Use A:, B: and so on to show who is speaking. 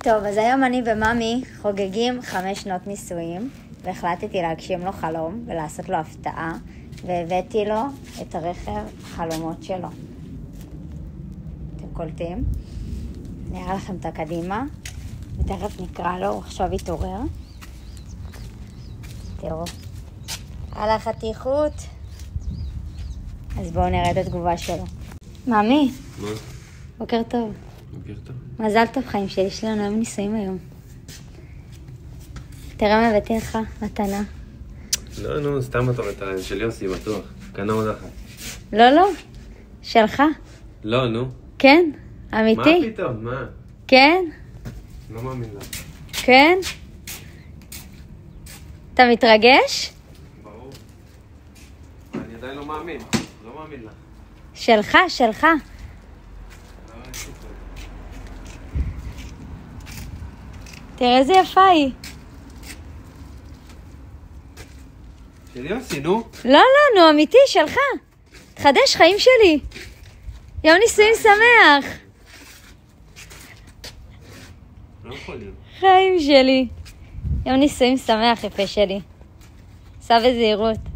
A: טוב, אז היום אני וממי חוגגים 5 שנות נישואים, והחלטתי להגשים לו חלום ולעשות לו הפתעה, והבאתי לו את הרכב חלומות שלו. אתם קולטים? נראה לכם את הקדימה, ותכף נקרא לו, הוא עכשיו יתעורר. תראו. על החתיכות. אז בואו נראה את התגובה שלו. ממי.
B: מה?
A: בוקר טוב.
B: בוקר טוב.
A: מזל טוב חיים שלי, יש לנו היום נישואים היום. תראה מה הבאתי לך, מתנה.
B: לא, סתם אתה מתנה, של יוסי בטוח. קנה עוד אחת.
A: לא, שלך.
B: לא, נו.
A: כן, אמיתי.
B: מה פתאום, מה?
A: כן,
B: לא מאמין לך.
A: כן. אתה מתרגש?
B: ברור. אני עדיין לא מאמין לך.
A: שלך. תראה איזה יפה היא.
B: של יוסי, נו.
A: לא, אמיתי, שלך. תחדש חיים שלי. יום נישואים שמח.
B: לא יכול להיות.
A: חיים שלי. יום נישואים שמח, יפה שלי. סע בזהירות.